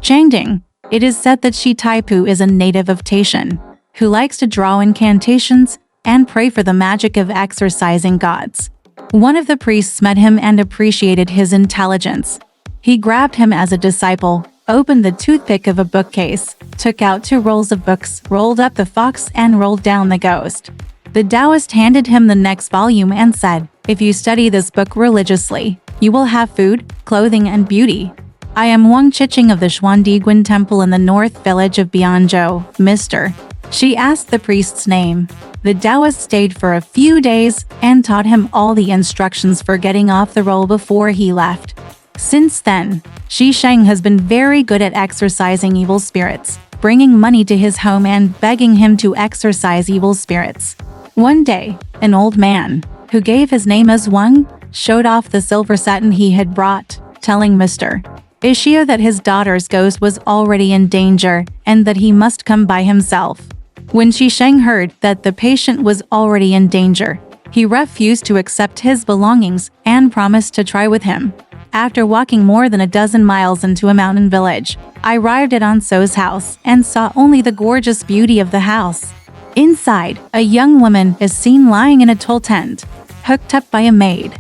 Changting. It is said that Shi Taipu is a native of Taishan, who likes to draw incantations and pray for the magic of exorcising gods. One of the priests met him and appreciated his intelligence. He grabbed him as a disciple, opened the toothpick of a bookcase, took out 2 rolls of books, rolled up the fox and rolled down the ghost. The Taoist handed him the next volume and said, "If you study this book religiously, you will have food, clothing and beauty. I am Wang Chiching of the Xuandiguen Temple in the north village of Bianzhou, Mr." She asked the priest's name. The Taoist stayed for a few days and taught him all the instructions for getting off the roll before he left. Since then, Shi Sheng has been very good at exorcising evil spirits, bringing money to his home and begging him to exorcise evil spirits. One day, an old man, who gave his name as Wang, showed off the silver satin he had brought, telling Mr. Ishio that his daughter's ghost was already in danger and that he must come by himself. When Shi Sheng heard that the patient was already in danger, he refused to accept his belongings and promised to try with him. After walking more than a dozen miles into a mountain village, I arrived at Anso's house and saw only the gorgeous beauty of the house. Inside, a young woman is seen lying in a tall tent, hooked up by a maid.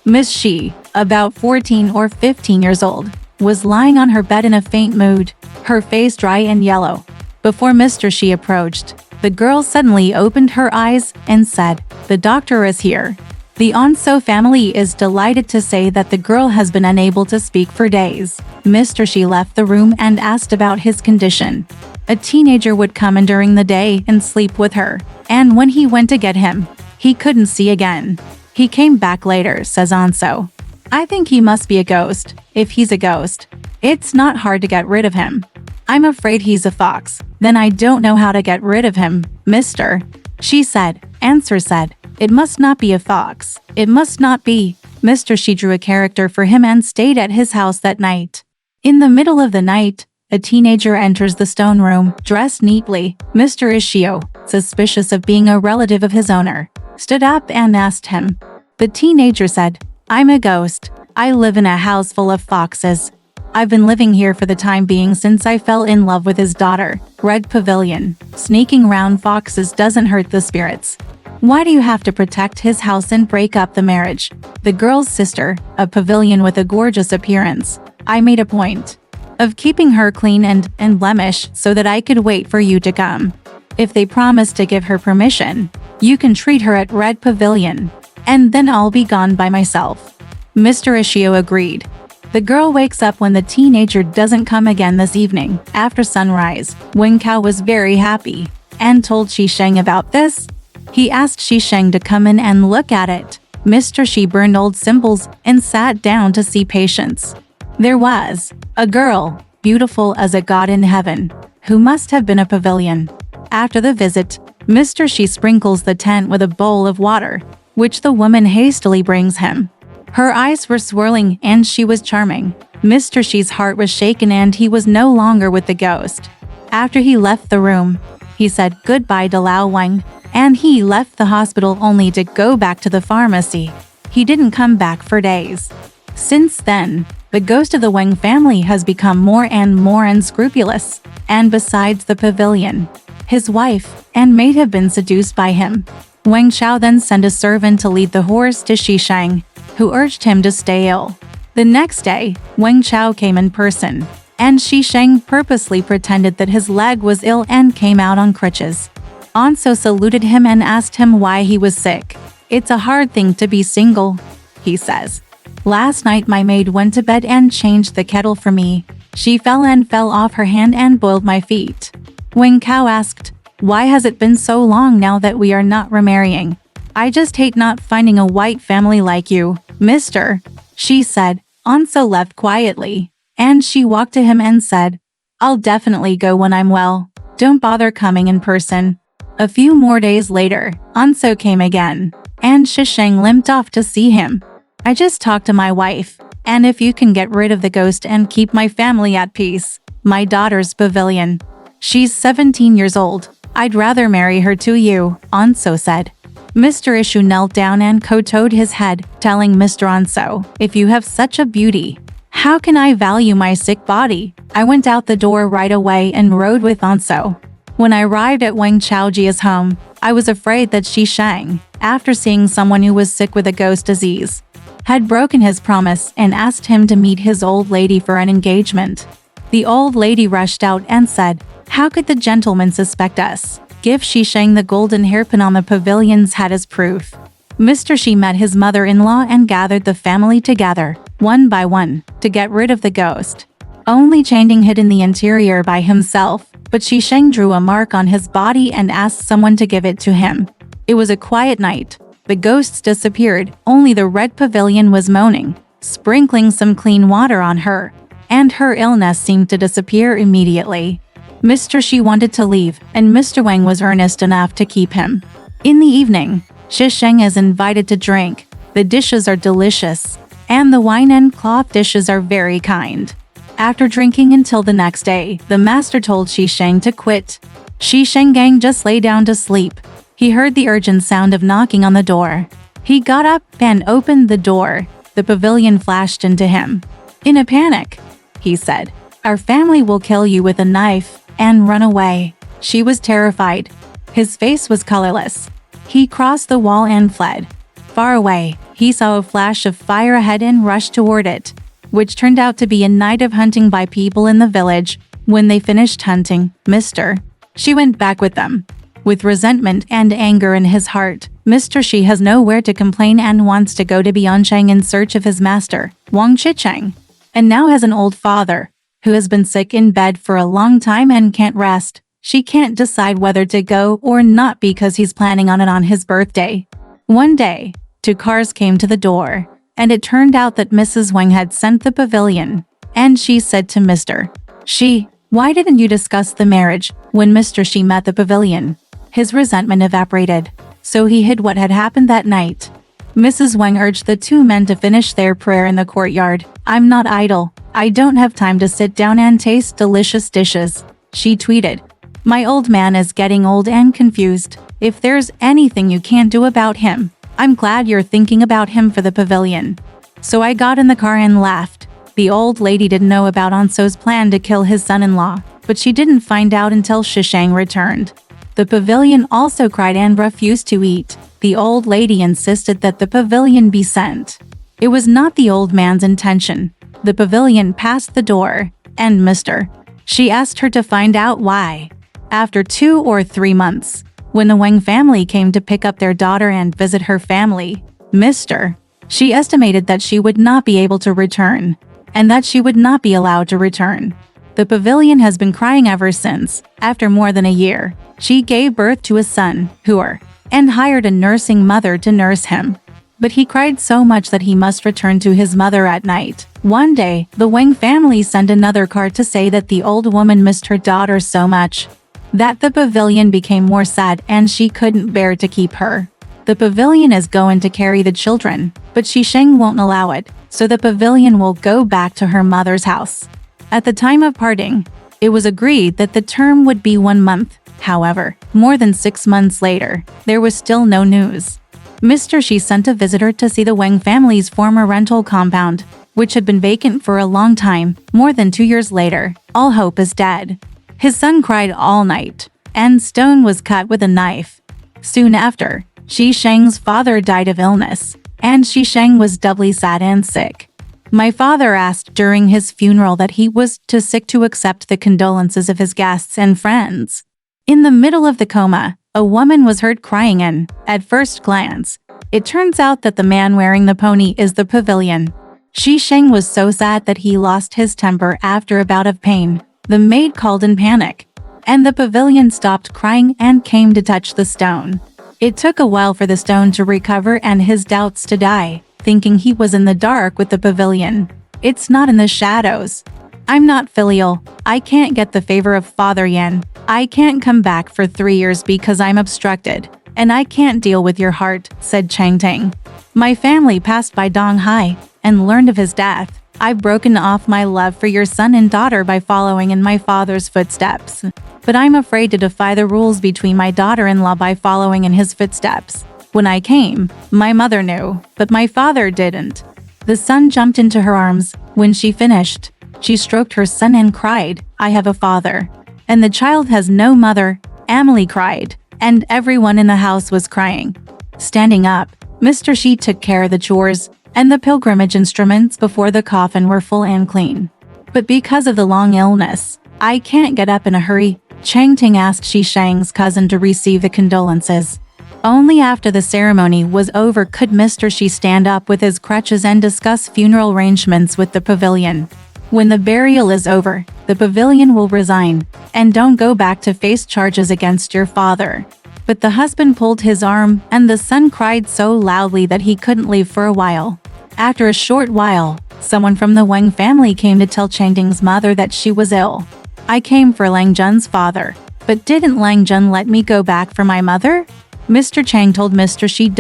Miss Shi, about 14 or 15 years old, was lying on her bed in a faint mood, her face dry and yellow. Before Mr. Shi approached, the girl suddenly opened her eyes and said, "The doctor is here." The Anso family is delighted to say that the girl has been unable to speak for days. Mr. Shi left the room and asked about his condition. A teenager would come in during the day and sleep with her, and when he went to get him, he couldn't see again. He came back later, says Anso. "I think he must be a ghost. If he's a ghost, it's not hard to get rid of him. I'm afraid he's a fox. Then I don't know how to get rid of him, Mr. She said. Answer said, "It must not be a fox. It must not be." Mr. Shi drew a character for him and stayed at his house that night. In the middle of the night, a teenager enters the stone room, dressed neatly. Mr. Ishio, suspicious of being a relative of his owner, stood up and asked him. The teenager said, "I'm a ghost. I live in a house full of foxes. I've been living here for the time being since I fell in love with his daughter. Red Pavilion. Sneaking round foxes doesn't hurt the spirits. Why do you have to protect his house and break up the marriage?" The girl's sister, a pavilion with a gorgeous appearance. "I made a point of keeping her clean and unblemished so that I could wait for you to come. If they promise to give her permission, you can treat her at Red Pavilion, and then I'll be gone by myself." Mr. Ishio agreed. The girl wakes up when the teenager doesn't come again this evening. After sunrise, Wen Kao was very happy and told Shi Sheng about this. He asked Shi Sheng to come in and look at it. Mr. Shi burned old symbols and sat down to see patients. There was a girl, beautiful as a god in heaven, who must have been a pavilion. After the visit, Mr. Shi sprinkles the tent with a bowl of water, which the woman hastily brings him. Her eyes were swirling and she was charming. Mr. Shi's heart was shaken and he was no longer with the ghost. After he left the room, he said goodbye to Lao Wang, and he left the hospital only to go back to the pharmacy. He didn't come back for days. Since then, the ghost of the Wang family has become more and more unscrupulous, and besides the pavilion, his wife and maid have been seduced by him. Wang Xiao then sent a servant to lead the horse to Shi Sheng, who urged him to stay ill. The next day, Wang Xiao came in person, and Shi Sheng purposely pretended that his leg was ill and came out on crutches. Anso saluted him and asked him why he was sick. "It's a hard thing to be single," he says. "Last night my maid went to bed and changed the kettle for me. She fell off her hand and boiled my feet." Wen Kao asked, "Why has it been so long now that we are not remarrying? I just hate not finding a white family like you, Mr. She said. Anso left quietly, and she walked to him and said, "I'll definitely go when I'm well. Don't bother coming in person." A few more days later, Anso came again, and Shi Sheng limped off to see him. "I just talked to my wife, and if you can get rid of the ghost and keep my family at peace, my daughter's pavilion. She's 17 years old. I'd rather marry her to you," Anso said. Mr. Ishu knelt down and kowtowed his head, telling Mr. Anso, "If you have such a beauty, How can I value my sick body? I went out the door right away and rode with Anso. When I arrived at Wang Chaojia's home, I was afraid that Shi Sheng, after seeing someone who was sick with a ghost disease, had broken his promise and asked him to meet his old lady for an engagement. The old lady rushed out and said, "How could the gentleman suspect us? Give Shi Sheng the golden hairpin on the pavilion's head as proof." Mr. Shi met his mother-in-law and gathered the family together, one by one, to get rid of the ghost. Only Changting hid in the interior by himself, but Shi Sheng drew a mark on his body and asked someone to give it to him. It was a quiet night. The ghosts disappeared, only the red pavilion was moaning, sprinkling some clean water on her, and her illness seemed to disappear immediately. Mr. Shi wanted to leave, and Mr. Wang was earnest enough to keep him. In the evening, Shi Sheng is invited to drink. The dishes are delicious, and the wine and cloth dishes are very kind. After drinking until the next day, the master told Shi Sheng to quit. Shi Sheng Gang just lay down to sleep. He heard the urgent sound of knocking on the door. He got up and opened the door. The pavilion flashed into him. In a panic, he said, "Our family will kill you with a knife," and run away. She was terrified. His face was colorless. He crossed the wall and fled. Far away, he saw a flash of fire ahead and rushed toward it, which turned out to be a night of hunting by people in the village. When they finished hunting, Mr. Shi went back with them. With resentment and anger in his heart, Mr. Shi has nowhere to complain and wants to go to Biancheng in search of his master, Wang Chicheng, and now has an old father who has been sick in bed for a long time and can't rest. She can't decide whether to go or not because he's planning on it on his birthday. One day, 2 cars came to the door, and it turned out that Mrs. Wang had sent the pavilion, and she said to Mr. Shi, "Why didn't you discuss the marriage?" When Mr. Shi met the pavilion, his resentment evaporated, so he hid what had happened that night. Mrs. Wang urged the 2 men to finish their prayer in the courtyard. "I'm not idle. I don't have time to sit down and taste delicious dishes," she tweeted. "My old man is getting old and confused. If there's anything you can't do about him, I'm glad you're thinking about him for the pavilion." So I got in the car and left. The old lady didn't know about Anso's plan to kill his son-in-law, but she didn't find out until Shi Sheng returned. The pavilion also cried and refused to eat. The old lady insisted that the pavilion be sent. It was not the old man's intention. The pavilion passed the door, and Mr. She asked her to find out why. After 2 or 3 months, when the Wang family came to pick up their daughter and visit her family, Mr. She estimated that she would not be able to return, and that she would not be allowed to return. The pavilion has been crying ever since. After more than a year, she gave birth to a son, Huer, and hired a nursing mother to nurse him. But he cried so much that he must return to his mother at night. One day, the Wang family sent another card to say that the old woman missed her daughter so much that the pavilion became more sad and she couldn't bear to keep her. The pavilion is going to carry the children, but Shi Sheng won't allow it, so the pavilion will go back to her mother's house. At the time of parting, it was agreed that the term would be 1 month. However, more than 6 months later, there was still no news. Mr. Shi sent a visitor to see the Wang family's former rental compound, which had been vacant for a long time. More than 2 years later, all hope is dead. His son cried all night, and Stone was cut with a knife. Soon after, Shi Sheng's father died of illness, and Shi Sheng was doubly sad and sick. My father asked during his funeral that he was too sick to accept the condolences of his guests and friends. In the middle of the coma, a woman was heard crying and, at first glance, it turns out that the man wearing the pony is the pavilion. Shi Sheng was so sad that he lost his temper after a bout of pain. The maid called in panic, and the pavilion stopped crying and came to touch the stone. It took a while for the stone to recover and his doubts to die, thinking he was in the dark with the pavilion. It's not in the shadows. I'm not filial. I can't get the favor of Father Yan. I can't come back for 3 years because I'm obstructed, and I can't deal with your heart, said Changting. My family passed by Donghai and learned of his death. I've broken off my love for your son and daughter by following in my father's footsteps. But I'm afraid to defy the rules between my daughter-in-law by following in his footsteps. When I came, my mother knew, but my father didn't. The son jumped into her arms. When she finished, she stroked her son and cried, "I have a father. And the child has no mother," Emily cried, and everyone in the house was crying. Standing up, Mr. Shi took care of the chores and the pilgrimage instruments before the coffin were full and clean. "But because of the long illness, I can't get up in a hurry," Changting asked Shi Shang's cousin to receive the condolences. Only after the ceremony was over could Mr. Shi stand up with his crutches and discuss funeral arrangements with the pavilion. "When the burial is over, the pavilion will resign, and don't go back to face charges against your father." But the husband pulled his arm, and the son cried so loudly that he couldn't leave for a while. After a short while, someone from the Wang family came to tell Changting's mother that she was ill. "I came for Lang Jun's father, but didn't Lang Jun let me go back for my mother?" Mr. Chang told Mr. Shi.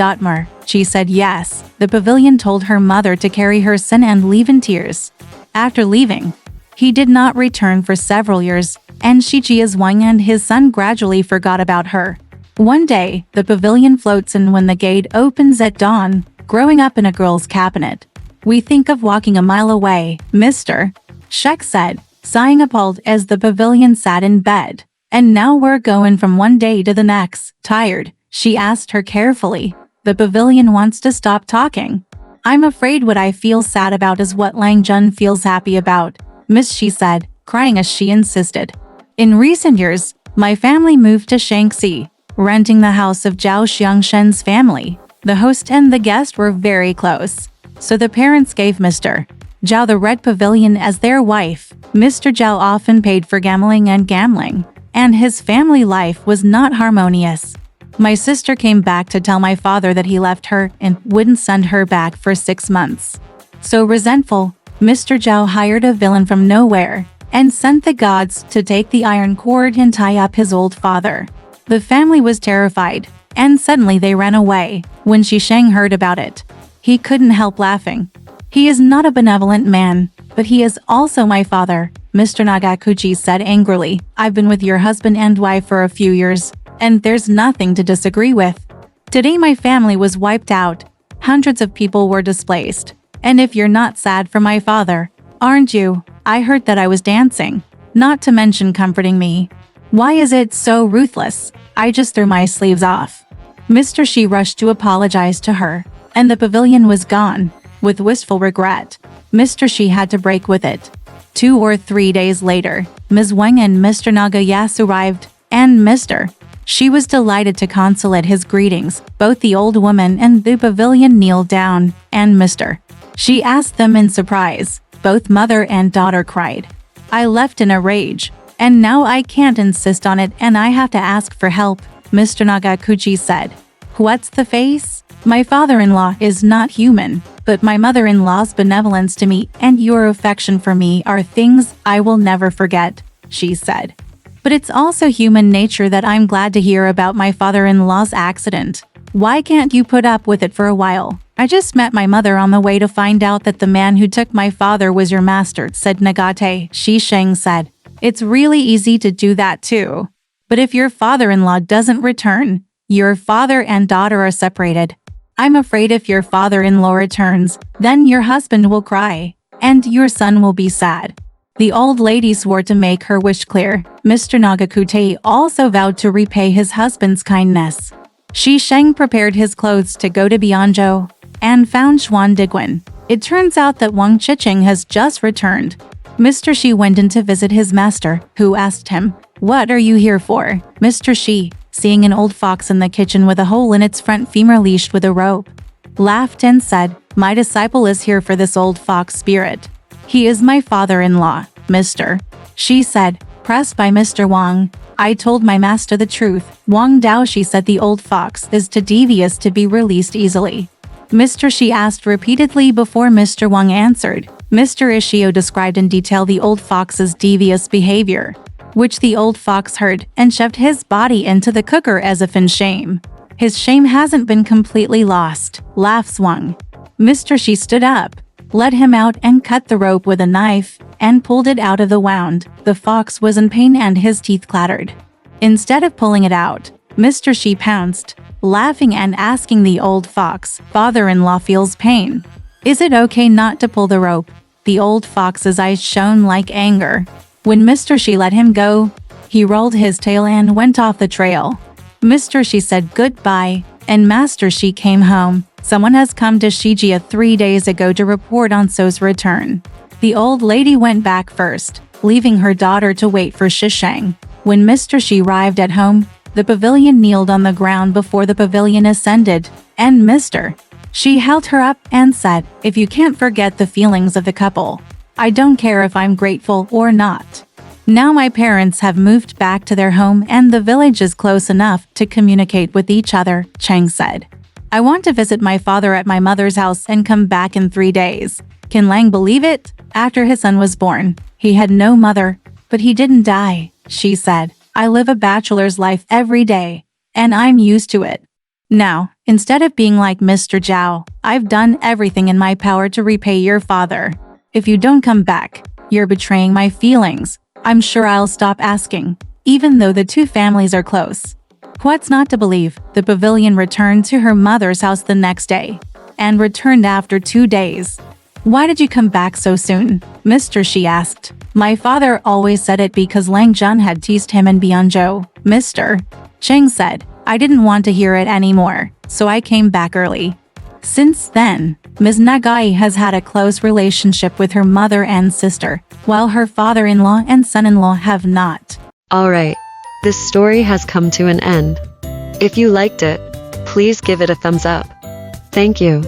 She said yes. The pavilion told her mother to carry her son and leave in tears. After leaving, he did not return for several years, and Shi Jia's Wang and his son gradually forgot about her. One day, the pavilion floats in when the gate opens at dawn, growing up in a girl's cabinet. "We think of walking a mile away, Mr. Shek said, sighing appalled as the pavilion sat in bed. "And now we're going from one day to the next. Tired?" She asked her carefully. "The pavilion wants to stop talking. I'm afraid what I feel sad about is what Lang Jun feels happy about," Miss Shi said, crying as she insisted. "In recent years, my family moved to Shaanxi, renting the house of Zhao Xiangshen's family. The host and the guest were very close, so the parents gave Mr. Zhao the red pavilion as their wife. Mr. Zhao often paid for gambling, and his family life was not harmonious. My sister came back to tell my father that he left her and wouldn't send her back for 6 months. So resentful, Mr. Zhao hired a villain from nowhere and sent the gods to take the iron cord and tie up his old father. The family was terrified, and suddenly they ran away. When Shi Shang heard about it, he couldn't help laughing. He is not a benevolent man, but he is also my father, Mr. Nagakuchi said angrily. I've been with your husband and wife for a few years, and there's nothing to disagree with. Today my family was wiped out. Hundreds of people were displaced. And if you're not sad for my father, aren't you? I heard that I was dancing, not to mention comforting me. Why is it so ruthless? I just threw my sleeves off. Mr. Shi rushed to apologize to her, and the pavilion was gone. With wistful regret, Mr. Shi had to break with it. 2 or 3 days later, Ms. Wang and Mr. Nagayasu arrived, and Mr. Shi was delighted to consolate his greetings. Both the old woman and the pavilion kneeled down, and Mr. Shi asked them in surprise. Both mother and daughter cried. I left in a rage, and now I can't insist on it and I have to ask for help, Mr. Nagakuchi said. What's the face? My father-in-law is not human, but my mother-in-law's benevolence to me and your affection for me are things I will never forget, she said. But it's also human nature that I'm glad to hear about my father-in-law's accident. Why can't you put up with it for a while? I just met my mother on the way to find out that the man who took my father was your master, said Nagate. Shi Sheng said. It's really easy to do that too. But if your father-in-law doesn't return, your father and daughter are separated. I'm afraid if your father-in-law returns, then your husband will cry, and your son will be sad. The old lady swore to make her wish clear. Mr. Nagakute also vowed to repay his husband's kindness. Shi Sheng prepared his clothes to go to Bianzhou and found Xuan Digwen. It turns out that Wang Chicheng has just returned. Mr. Shi went in to visit his master, who asked him, What are you here for? Mr. Shi, seeing an old fox in the kitchen with a hole in its front femur leashed with a rope, laughed and said, My disciple is here for this old fox spirit. He is my father-in-law, Mr. Shi said, pressed by Mr. Wang. I told my master the truth. Wang Daoshi said the old fox is too devious to be released easily. Mr. Shi asked repeatedly before Mr. Wang answered. Mr. Ishio described in detail the old fox's devious behavior, which the old fox heard and shoved his body into the cooker as if in shame. His shame hasn't been completely lost, laughs Wang. Mr. Shi stood up, led him out and cut the rope with a knife, and pulled it out of the wound. The fox was in pain and his teeth clattered. Instead of pulling it out, Mr. Shi pounced, laughing and asking the old fox, Father-in-law feels pain. Is it okay not to pull the rope? The old fox's eyes shone like anger. When Mr. Shi let him go, he rolled his tail and went off the trail. Mr. Shi said goodbye, and Master Shi came home. Someone has come to Shijia 3 days ago to report on So's return. The old lady went back first, leaving her daughter to wait for Shishang. When Mr. Shi arrived at home, the pavilion kneeled on the ground before the pavilion ascended, and Mr. She held her up and said, "If you can't forget the feelings of the couple, I don't care if I'm grateful or not." Now my parents have moved back to their home and the village is close enough to communicate with each other, Chang said. I want to visit my father at my mother's house and come back in 3 days. Can Lang believe it? After his son was born, he had no mother, but he didn't die, she said. I live a bachelor's life every day, and I'm used to it. Now, instead of being like Mr. Zhao, I've done everything in my power to repay your father. If you don't come back, you're betraying my feelings. I'm sure I'll stop asking, even though the two families are close. What's not to believe? The pavilion returned to her mother's house the next day, and returned after 2 days. Why did you come back so soon? Mr. Shi asked. My father always said it because Lang Jun had teased him and Bianzhou. Mr. Cheng said, I didn't want to hear it anymore, so I came back early. Since then, Ms. Nagai has had a close relationship with her mother and sister, while her father-in-law and son-in-law have not. Alright, this story has come to an end. If you liked it, please give it a thumbs up. Thank you.